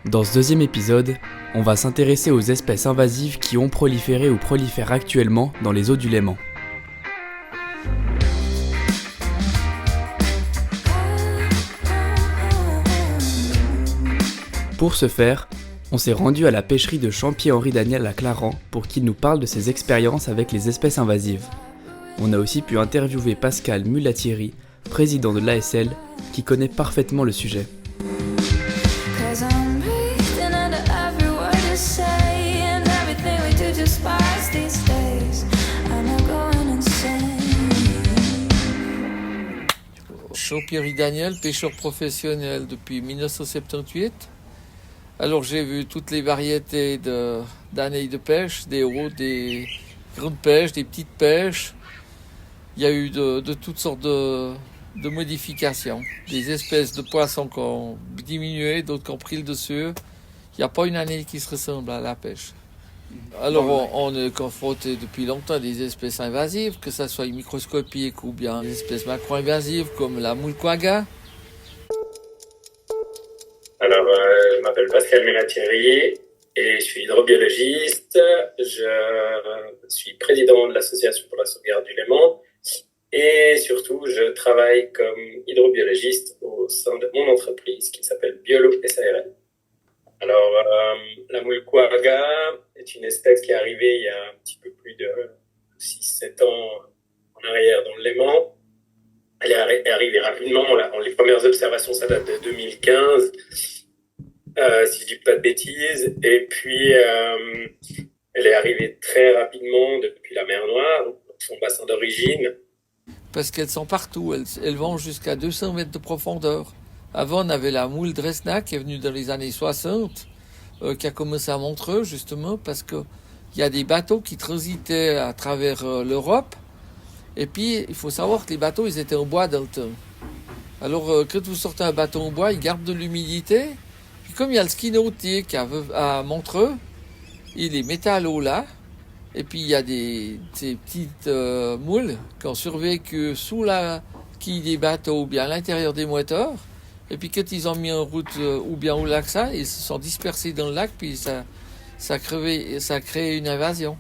Dans ce deuxième épisode, on va s'intéresser aux espèces invasives qui ont proliféré ou prolifèrent actuellement dans les eaux du Léman. Pour ce faire, on s'est rendu à la pêcherie de Champier-Henri Daniel à Clarens pour qu'il nous parle de ses expériences avec les espèces invasives. On a aussi pu interviewer Pascal Mulatieri, président de l'ASL, qui connaît parfaitement le sujet. Champier-Henri Daniel, pêcheur professionnel depuis 1978. Alors j'ai vu toutes les variétés d'années de pêche, des hautes, des grandes pêches, des petites pêches. Il y a eu de toutes sortes de modifications. Des espèces de poissons qui ont diminué, d'autres qui ont pris le dessus. Il n'y a pas une année qui se ressemble à la pêche. Alors on est confronté depuis longtemps à des espèces invasives, que ce soit microscopiques ou bien des espèces macro-invasives comme la moule quagga. Alors, je m'appelle Pascal Mulatieri et je suis hydrobiologiste. Je suis président de l'Association pour la sauvegarde du Léman et surtout, je travaille comme hydrobiologiste au sein de mon entreprise qui s'appelle Biolo SARL. Alors, la moule quagga est une espèce qui est arrivée il y a un petit peu plus de 6-7 ans en arrière dans le Léman. Elle est arrivée rapidement. Les premières observations, ça date de 2015, si je dis pas de bêtises. Et puis, elle est arrivée très rapidement depuis la mer Noire, son bassin d'origine. Parce qu'elles sont partout. Elles vont jusqu'à 200 mètres de profondeur. Avant, on avait la moule Dresna qui est venue dans les années 60, qui a commencé à Montreux, justement, parce que il y a des bateaux qui transitaient à travers l'Europe. Et puis, il faut savoir que les bateaux, ils étaient en bois dans le temps. Alors, quand vous sortez un bateau en bois, il garde de l'humidité. Puis, comme il y a le ski nautique à Montreux, il les mettait à l'eau là. Et puis, il y a ces petites moules qui ont survécu sous la quille des bateaux ou bien à l'intérieur des moteurs. Et puis, quand ils ont mis en route ou bien au lac, ils se sont dispersés dans le lac, puis ça a créé une invasion.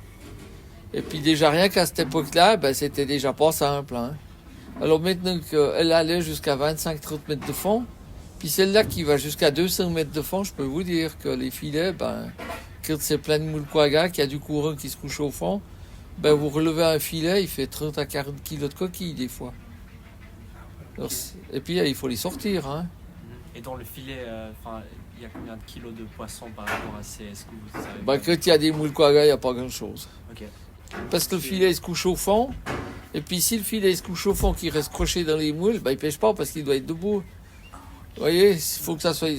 Et puis déjà rien qu'à cette époque-là, c'était déjà pas simple. Hein. Alors maintenant qu'elle allait jusqu'à 25-30 mètres de fond, puis celle-là qui va jusqu'à 200 mètres de fond, je peux vous dire que les filets, quand c'est plein de moule quagga, qu'il y a du courant qui se couche au fond, vous relevez un filet, il fait 30 à 40 kilos de coquilles des fois. Alors, et puis il faut les sortir. Hein. Et dans le filet, il y a combien de kilos de poissons par rapport à ces... Est-ce que vous savez Quand il y a des moules quagga, il n'y a pas grand-chose. Okay. Parce que le filet il se couche au fond, et puis si le filet il se couche au fond, qu'il reste croché dans les moules, il pêche pas parce qu'il doit être debout. Vous voyez, il faut que ça soit...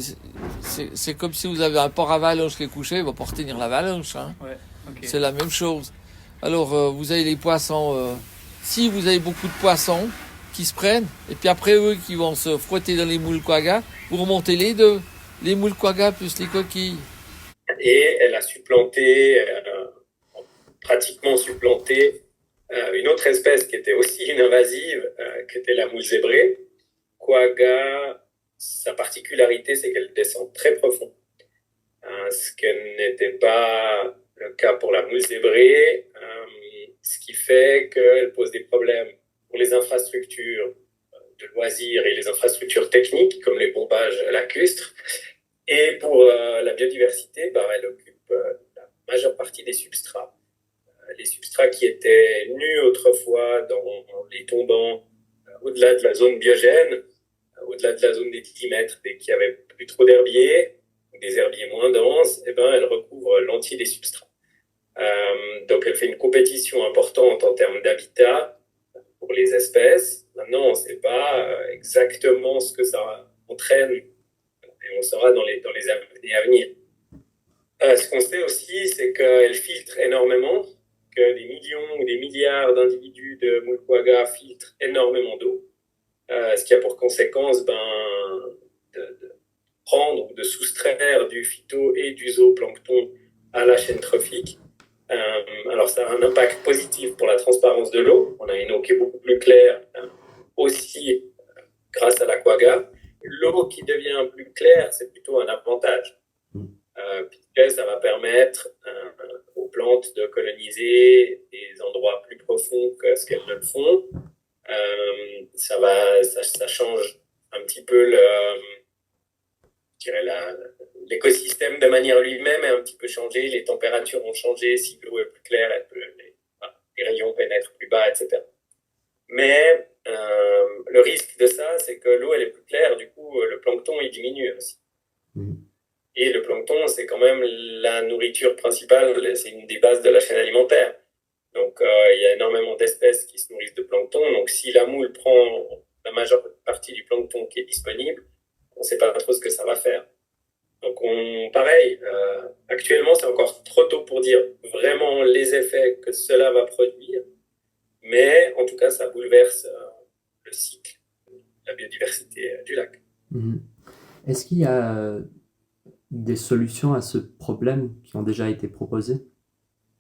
C'est comme si vous avez un port avalanche qui est couché, il va pas retenir l'avalanche. Hein. Ouais, okay. C'est la même chose. Alors, vous avez les poissons... si vous avez beaucoup de poissons qui se prennent, et puis après eux qui vont se frotter dans les moules quagga, vous remontez les deux. Les moules quagga plus les coquilles. Et elle a pratiquement supplanté une autre espèce qui était aussi une invasive, qui était la moule zébrée. Quagga, sa particularité, c'est qu'elle descend très profond, ce que n'était pas le cas pour la moule zébrée, ce qui fait qu'elle pose des problèmes pour les infrastructures de loisirs et les infrastructures techniques, comme les pompages lacustres. Et pour la biodiversité, elle occupe la majeure partie des substrats. Les substrats qui étaient nus autrefois dans les tombants, au-delà de la zone biogène, au-delà de la zone des 10 mètres, dès qu'il n'y avait plus trop d'herbiers, ou des herbiers moins denses, elle recouvre l'entier des substrats. Donc elle fait une compétition importante en termes d'habitat pour les espèces. Maintenant, on ne sait pas exactement ce que ça entraîne, et on saura dans les années à venir. Ce qu'on sait aussi, c'est qu'elle filtre énormément, que des millions ou des milliards d'individus de moule quagga filtrent énormément d'eau, ce qui a pour conséquence de prendre ou de soustraire du phyto et du zooplancton à la chaîne trophique. Alors ça a un impact positif pour la transparence de l'eau. On a une eau qui est beaucoup plus claire, aussi grâce à la quagga. L'eau qui devient plus claire, c'est plutôt un avantage. puisque ça va permettre aux plantes de coloniser des endroits plus profonds que ce qu'elles ne le font. Ça change un petit peu l'écosystème de manière lui-même est un petit peu changé, les températures ont changé, si l'eau est plus claire, les rayons pénètrent plus bas, etc. Mais le risque de ça, c'est que l'eau elle est plus claire, du coup le plancton il diminue aussi. Et le plancton, c'est quand même la nourriture principale, c'est une des bases de la chaîne alimentaire. Donc il y a énormément d'espèces qui se nourrissent de plancton. Donc si la moule prend la majeure partie du plancton qui est disponible, on ne sait pas trop ce que ça va faire. Donc pareil, actuellement c'est encore trop tôt pour dire vraiment les effets que cela va produire, mais en tout cas ça bouleverse le cycle, la biodiversité du lac. Est-ce qu'il y a des solutions à ce problème qui ont déjà été proposées?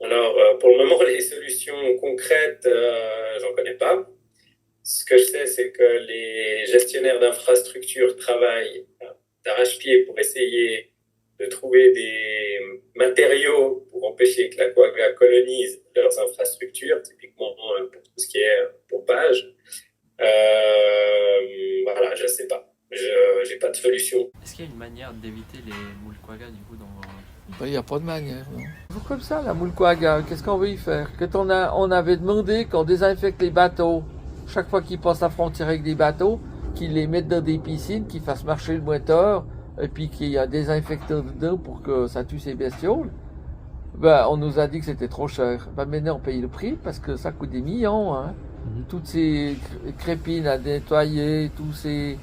Alors pour le moment les solutions concrètes, j'en connais pas. Ce que je sais, c'est que les gestionnaires d'infrastructures travaillent d'arrache-pied pour essayer de trouver des matériaux pour empêcher que la quagga colonise leurs infrastructures, typiquement pour tout ce qui est pompage. Voilà, je sais pas. J'ai pas de solution. Est-ce qu'il y a une manière d'éviter les moules quagga du coup dans... Il n'y a pas de manière, non. C'est comme ça, la moule quagga. Qu'est-ce qu'on veut y faire? Quand on avait demandé qu'on désinfecte les bateaux, chaque fois qu'ils passent la frontière avec des bateaux, qu'ils les mettent dans des piscines, qu'ils fassent marcher le moteur, et puis qu'il y a des désinfectant dedans pour que ça tue ces bestioles, ben, on nous a dit que c'était trop cher. Ben, maintenant, on paye le prix parce que ça coûte des millions, hein. Toutes ces crépines à nettoyer, tous ces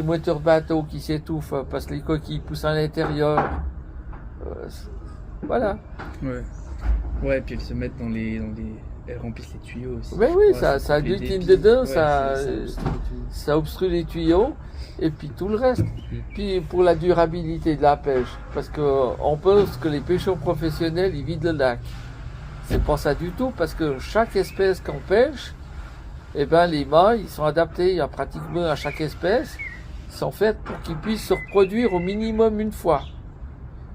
moteurs de bateaux qui s'étouffent parce que les coquilles poussent à l'intérieur. Voilà. Ouais, et puis elles se mettent dans les... Elles remplissent les tuyaux aussi. Mais oui, ça glutine dedans, ouais, ça obstrue les tuyaux, et puis tout le reste. Puis pour la durabilité de la pêche, parce que on pense que les pêcheurs professionnels, ils vident le lac. C'est pas ça du tout, parce que chaque espèce qu'on pêche, eh ben, les mâts, ils sont adaptés, il y a pratiquement à chaque espèce, ils sont faits pour qu'ils puissent se reproduire au minimum une fois.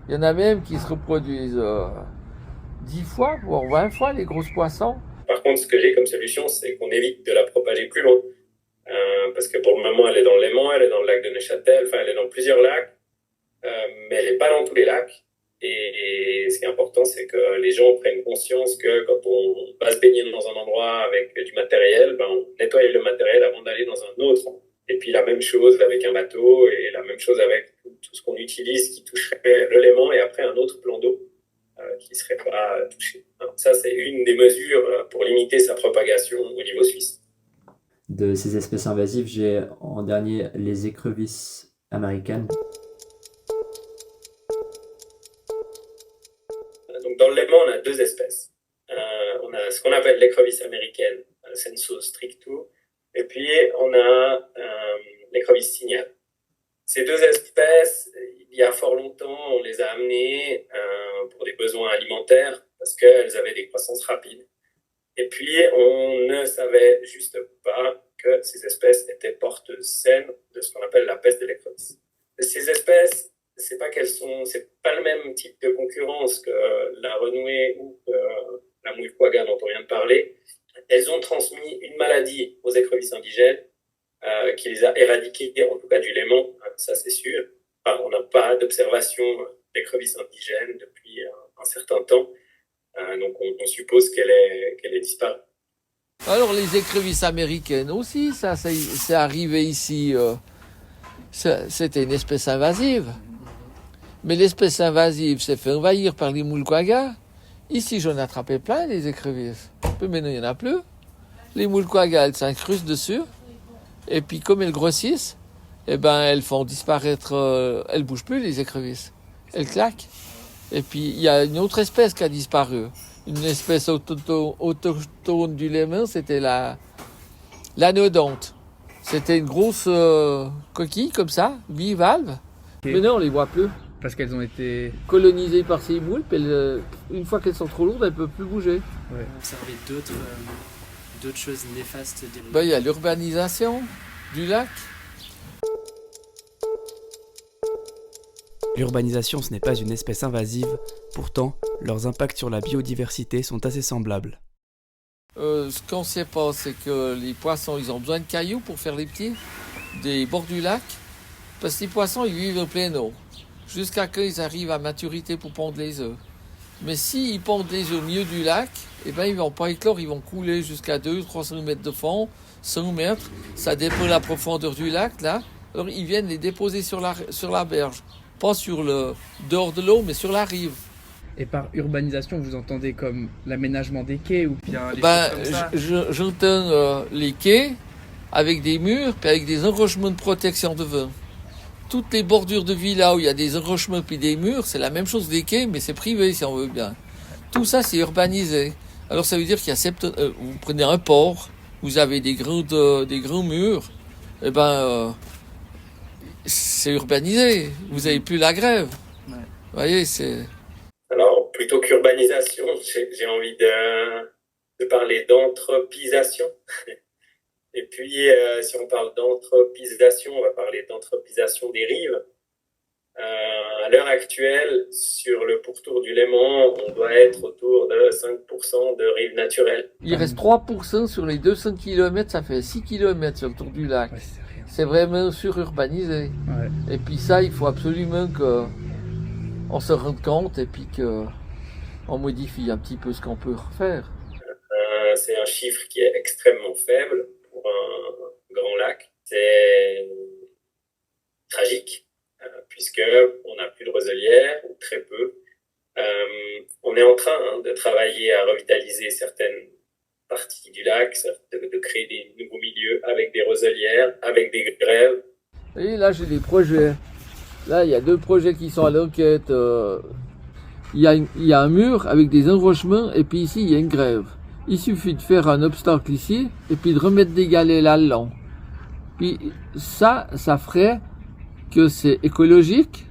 Il y en a même qui se reproduisent 10 fois, voire 20 fois, les grosses poissons. Par contre, ce que j'ai comme solution, c'est qu'on évite de la propager plus loin. Parce que pour le moment, elle est dans le Léman, elle est dans le lac de Neuchâtel, enfin, elle est dans plusieurs lacs, mais elle n'est pas dans tous les lacs. Et ce qui est important, c'est que les gens prennent conscience que quand on va se baigner dans un endroit avec du matériel, ben, on nettoie le matériel avant d'aller dans un autre. Et puis la même chose avec un bateau et la même chose avec tout ce qu'on utilise qui toucherait le Léman et après un autre plan d'eau qui ne serait pas touché. Alors, ça, c'est une des mesures pour limiter sa propagation au niveau suisse. De ces espèces invasives, j'ai en dernier les écrevisses américaines. Donc, dans le Léman, on a deux espèces. On a ce qu'on appelle l'écrevisse américaine, Sensu strictu, et puis on a l'écrevisse signale. Ces deux espèces, il y a fort longtemps, on les a amenées pour des besoins alimentaires parce qu'elles avaient des croissances rapides. Et puis, on ne savait juste pas que ces espèces étaient porteuses saines de ce qu'on appelle la peste de l'écrevisse. Ces espèces, c'est pas le même type de concurrence que la renouée ou que la moule quagga dont on vient de parler. Elles ont transmis une maladie aux écrevisses indigènes qui les a éradiquées, en tout cas du Léman, ça c'est sûr. Enfin, on n'a pas d'observation d'écrevisses indigènes depuis un certain temps, donc on suppose qu'elle est disparue. Alors les écrevisses américaines aussi, ça c'est arrivé ici, c'était une espèce invasive. Mais l'espèce invasive s'est fait envahir par les moules quagga. Ici j'en ai attrapé plein des écrevisses. Mais maintenant il n'y en a plus. Les moules quagga, elles s'incrustent dessus. Et puis comme elles grossissent, eh ben elles font disparaître, elles bougent plus les écrevisses. Elles claquent. Et puis il y a une autre espèce qui a disparu. Une espèce autochtone du Léman, c'était l'anodonte. C'était une grosse coquille comme ça, bivalve. Okay. Mais non, on les voit plus. Parce qu'elles ont été colonisées par ces moules, puis une fois qu'elles sont trop lourdes, elles ne peuvent plus bouger. Ouais. Observer d'autres choses néfastes des... Ben, il y a l'urbanisation du lac. L'urbanisation, ce n'est pas une espèce invasive, pourtant, leurs impacts sur la biodiversité sont assez semblables. Ce qu'on ne sait pas, c'est que les poissons, ils ont besoin de cailloux pour faire les pieds des bords du lac. Parce que les poissons, ils vivent en pleine eau. Jusqu'à ce qu'ils arrivent à maturité pour pondre les œufs. Mais s'ils pondent les œufs au milieu du lac, eh ben, ils vont pas éclore, ils vont couler jusqu'à 200-300 mètres de fond, 100 mètres. Ça dépend de la profondeur du lac, là. Alors, ils viennent les déposer sur la berge. Pas sur le dehors de l'eau, mais sur la rive. Et par urbanisation, vous entendez comme l'aménagement des quais ou bien les Ben, choses comme ça? j'entends les quais avec des murs puis avec des enrochements de protection de vent. Toutes les bordures de villas où il y a des enrochements puis des murs, c'est la même chose des quais, mais c'est privé si on veut bien. Tout ça, c'est urbanisé. Alors ça veut dire qu'il y a vous prenez un port, vous avez des grands murs, et c'est urbanisé. Vous n'avez plus la grève. Ouais. Vous voyez, c'est... Alors, plutôt qu'urbanisation, j'ai envie de parler d'anthropisation. Et puis, si on parle d'anthropisation, on va parler d'anthropisation des rives. À l'heure actuelle, sur le pourtour du Léman, on doit être autour de 5% de rives naturelles. Il reste 3% sur les 200 km, ça fait 6 km sur le tour du lac. Ouais, c'est rien. C'est vraiment sururbanisé. Ouais. Et puis ça, il faut absolument qu'on se rende compte et puis qu'on modifie un petit peu ce qu'on peut faire. C'est un chiffre qui est extrêmement faible pour un grand lac. C'est tragique, puisque on n'a plus de roselière, ou très peu. On est en train de travailler à revitaliser certaines parties du lac, de créer des nouveaux milieux avec des roselières, avec des grèves. Et là, j'ai des projets. Là, il y a 2 projets qui sont à l'enquête. Il y a un mur avec des enrochements et puis ici, il y a une grève. Il suffit de faire un obstacle ici et puis de remettre des galets là-dedans. Puis ça ferait que c'est écologique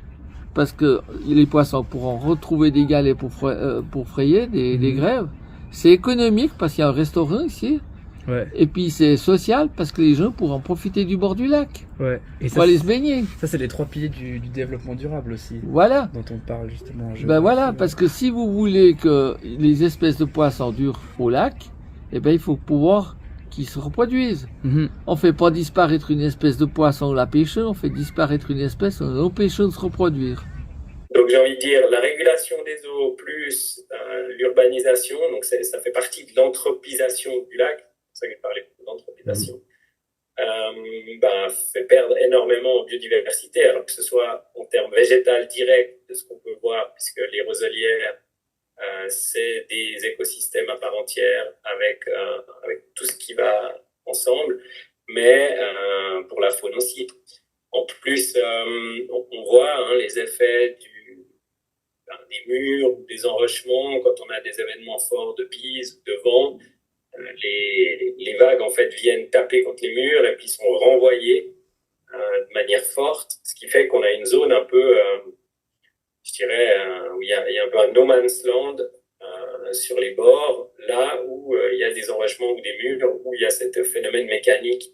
parce que les poissons pourront retrouver des galets pour frayer des grèves. C'est économique parce qu'il y a un restaurant ici. Ouais. Et puis c'est social parce que les gens pourront profiter du bord du lac. Ouais. Et Pour aller se baigner. ça, c'est les 3 piliers du développement durable aussi, Voilà. dont on parle justement. Ben voilà, parce que si vous voulez que les espèces de poissons durent au lac, eh ben il faut pouvoir qu'ils se reproduisent. On fait pas disparaître une espèce de poisson en la pêchant, on fait disparaître une espèce en l'empêchant de se reproduire. Donc j'ai envie de dire la régulation des eaux plus l'urbanisation, donc ça fait partie de l'anthropisation du lac, c'est pour ça que je parlais d'anthropisation, fait perdre énormément en biodiversité, alors que ce soit en termes végétal direct de ce qu'on peut voir, puisque les roselières, c'est des écosystèmes à part entière avec tout ce qui va ensemble, mais pour la faune aussi. En plus, on voit les effets des murs ou des enrochements quand on a des événements forts de bise ou de vent. Les vagues en fait viennent taper contre les murs et puis sont renvoyées de manière forte, ce qui fait qu'on a une zone un peu, je dirais, où il y a un peu un no man's land sur les bords, là où il y a des enrochements ou des murs, où il y a ce phénomène mécanique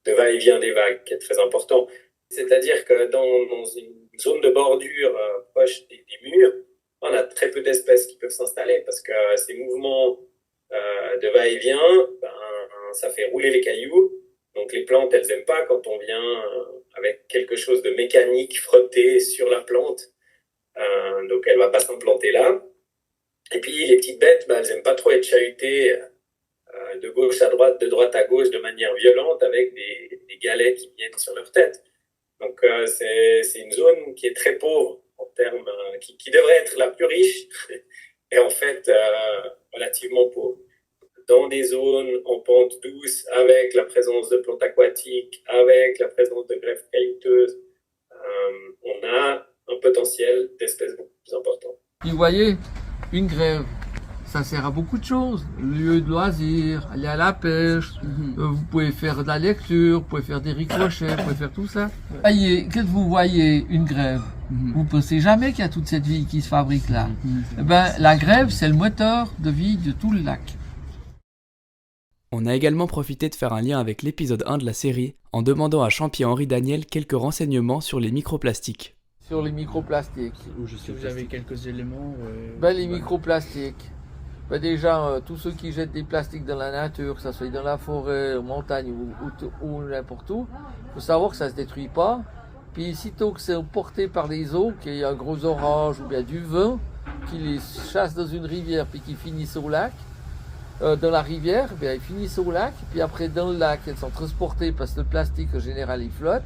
de va-et-vient des vagues qui est très important. C'est-à-dire que dans une zone de bordure proche des murs, on a très peu d'espèces qui peuvent s'installer parce que ces mouvements de va-et-vient, ça fait rouler les cailloux. Donc les plantes, elles n'aiment pas quand on vient avec quelque chose de mécanique frotté sur la plante. Donc elle ne va pas s'implanter là. Et puis les petites bêtes, elles n'aiment pas trop être chahutées de gauche à droite, de droite à gauche de manière violente avec des galets qui viennent sur leur tête. Donc c'est une zone qui est très pauvre en termes, qui devrait être la plus riche et en fait relativement pauvre. Dans des zones en pente douce, avec la présence de plantes aquatiques, avec la présence de greffes caillouteuses, on a un potentiel d'espèces beaucoup plus important. Vous voyez, une grève, ça sert à beaucoup de choses. Lieu de loisirs, aller à la pêche, vous pouvez faire de la lecture, vous pouvez faire des ricochets, vous pouvez faire tout ça. Voyez, quand vous voyez une grève, vous pensez jamais qu'il y a toute cette vie qui se fabrique là. La grève, c'est le moteur de vie de tout le lac. On a également profité de faire un lien avec l'épisode 1 de la série en demandant à Champier Henri Daniel quelques renseignements sur les microplastiques. sur les microplastiques. Ou juste si vous avez quelques éléments. Les microplastiques. Déjà, tous ceux qui jettent des plastiques dans la nature, que ce soit dans la forêt, en montagne ou n'importe où, il faut savoir que ça ne se détruit pas. Puis sitôt que c'est emporté par les eaux, qu'il y a un gros orage ou bien du vent, qui les chasse dans une rivière puis qui finissent au lac, dans la rivière, ils finissent au lac, puis après dans le lac, elles sont transportées, parce que le plastique en général il flotte,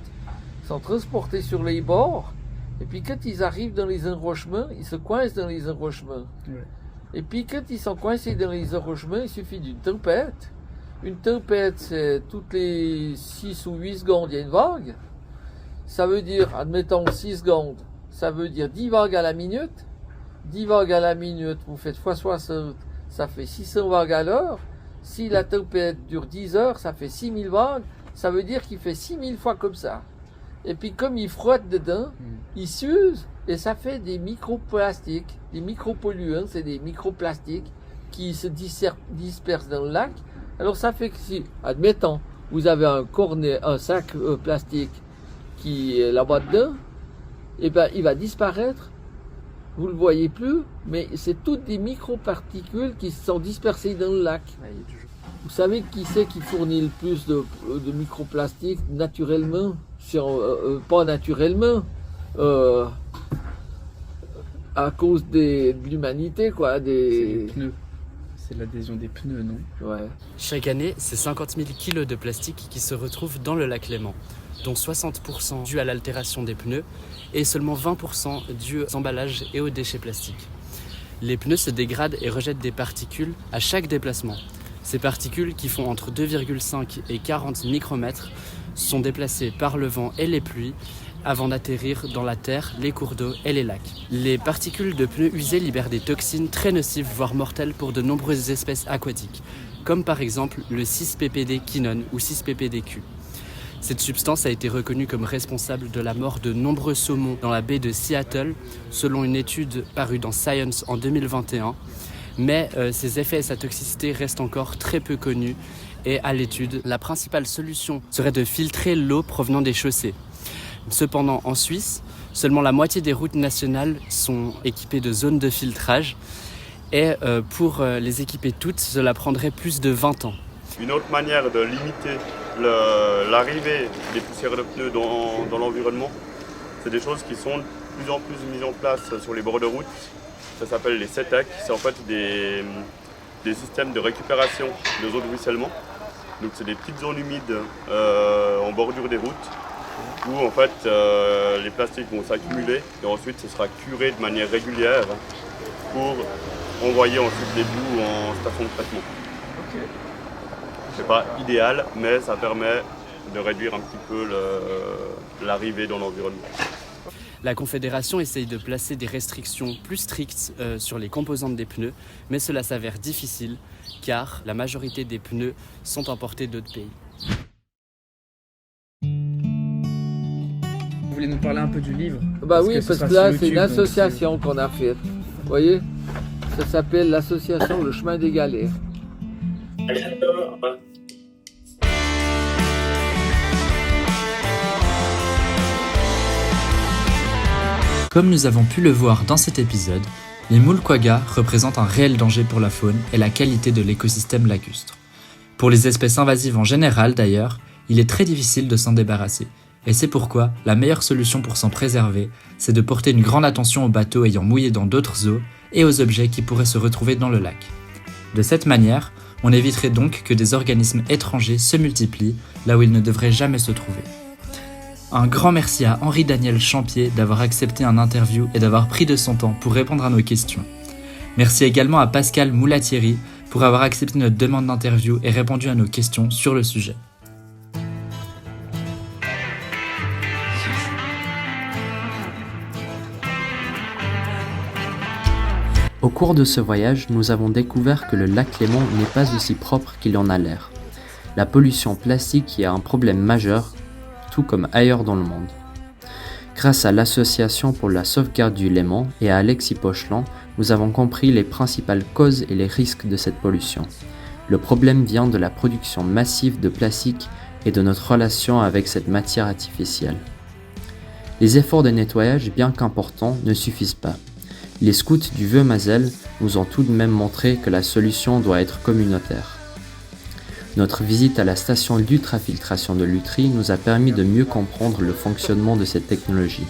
ils sont transportés sur les bords, et puis quand ils arrivent dans les enrochements, ils se coincent dans les enrochements. Ouais. Et puis quand ils sont coincés dans les enrochements, il suffit d'une tempête. Une tempête, c'est toutes les 6 ou 8 secondes, il y a une vague. Ça veut dire, admettons 6 secondes, ça veut dire 10 vagues à la minute. 10 vagues à la minute, vous faites x 60, ça fait 600 vagues à l'heure. Si la tempête dure 10 heures, ça fait 6000 vagues. Ça veut dire qu'il fait 6000 fois comme ça. Et puis comme il frotte dedans, il s'use et ça fait des microplastiques, des micropolluants, c'est des microplastiques qui se dispersent dans le lac. Alors ça fait que si, admettons, vous avez un sac plastique qui est là-bas dedans, et il va disparaître. Vous le voyez plus, mais c'est toutes des microparticules qui sont dispersées dans le lac. Vous savez qui c'est qui fournit le plus de microplastiques naturellement? Pas naturellement, à cause de l'humanité, quoi. C'est les pneus. C'est l'adhésion des pneus, non? Ouais. Chaque année, c'est 50 000 kilos de plastique qui se retrouvent dans le lac Léman, dont 60% dû à l'altération des pneus et seulement 20% dû aux emballages et aux déchets plastiques. Les pneus se dégradent et rejettent des particules à chaque déplacement. Ces particules, qui font entre 2,5 et 40 micromètres, sont déplacées par le vent et les pluies avant d'atterrir dans la terre, les cours d'eau et les lacs. Les particules de pneus usés libèrent des toxines très nocives, voire mortelles pour de nombreuses espèces aquatiques, comme par exemple le 6-ppd quinone ou 6-ppdq. Cette substance a été reconnue comme responsable de la mort de nombreux saumons dans la baie de Seattle, selon une étude parue dans Science en 2021. Mais ses effets et sa toxicité restent encore très peu connus. Et à l'étude, la principale solution serait de filtrer l'eau provenant des chaussées. Cependant, en Suisse, seulement la moitié des routes nationales sont équipées de zones de filtrage. Et pour les équiper toutes, cela prendrait plus de 20 ans. Une autre manière de limiter l'arrivée des poussières de pneus dans l'environnement, c'est des choses qui sont de plus en plus mises en place sur les bords de route. Ça s'appelle les SETAC, c'est en fait des systèmes de récupération de eaux de ruissellement. Donc c'est des petites zones humides en bordure des routes où en fait les plastiques vont s'accumuler et ensuite ce sera curé de manière régulière pour envoyer ensuite les boues en station de traitement. Okay. C'est pas idéal, mais ça permet de réduire un petit peu l'arrivée dans l'environnement. La Confédération essaye de placer des restrictions plus strictes sur les composantes des pneus, mais cela s'avère difficile car la majorité des pneus sont importés d'autres pays. Vous voulez nous parler un peu du livre? Oui, parce que là c'est une association qu'on a faite. Vous voyez? Ça s'appelle l'association Le Chemin des Galères. Comme nous avons pu le voir dans cet épisode, les moules quaggas représentent un réel danger pour la faune et la qualité de l'écosystème lacustre. Pour les espèces invasives en général d'ailleurs, il est très difficile de s'en débarrasser, et c'est pourquoi la meilleure solution pour s'en préserver, c'est de porter une grande attention aux bateaux ayant mouillé dans d'autres eaux et aux objets qui pourraient se retrouver dans le lac. De cette manière, on éviterait donc que des organismes étrangers se multiplient là où ils ne devraient jamais se trouver. Un grand merci à Henri-Daniel Champier d'avoir accepté un interview et d'avoir pris de son temps pour répondre à nos questions. Merci également à Pascal Moulatieri pour avoir accepté notre demande d'interview et répondu à nos questions sur le sujet. Au cours de ce voyage, nous avons découvert que le lac Léman n'est pas aussi propre qu'il en a l'air. La pollution plastique y a un problème majeur, tout comme ailleurs dans le monde. Grâce à l'Association pour la sauvegarde du Léman et à Alexis Pochelan, nous avons compris les principales causes et les risques de cette pollution. Le problème vient de la production massive de plastique et de notre relation avec cette matière artificielle. Les efforts de nettoyage, bien qu'importants, ne suffisent pas. Les scouts du Vieux-Mazel nous ont tout de même montré que la solution doit être communautaire. Notre visite à la station d'ultrafiltration de Lutry nous a permis de mieux comprendre le fonctionnement de cette technologie.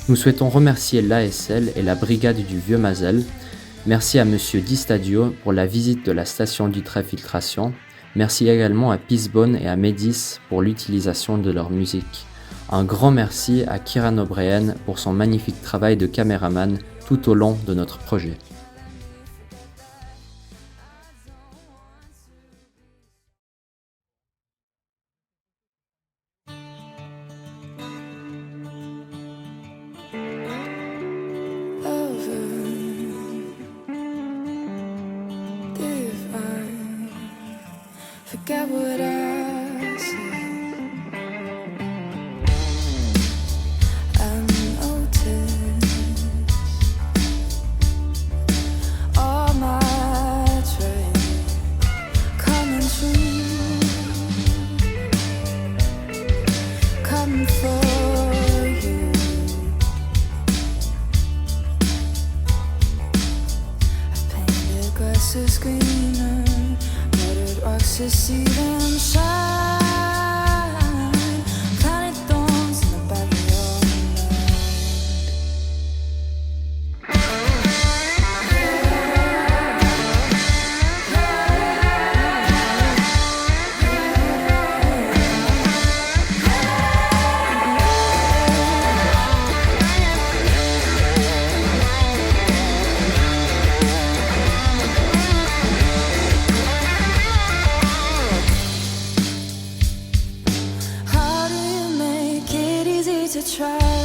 Nous souhaitons remercier l'ASL et la brigade du Vieux-Mazel. Merci à Monsieur Di Stadio pour la visite de la station d'ultrafiltration. Merci également à Peacebone et à Médis pour l'utilisation de leur musique. Un grand merci à Kieran O'Brien pour son magnifique travail de caméraman tout au long de notre projet. Forget what I said. I noticed all my dreams coming true, coming for you. I painted grasses greener, rocks to see them shine. Planet thorns in the back of your to try.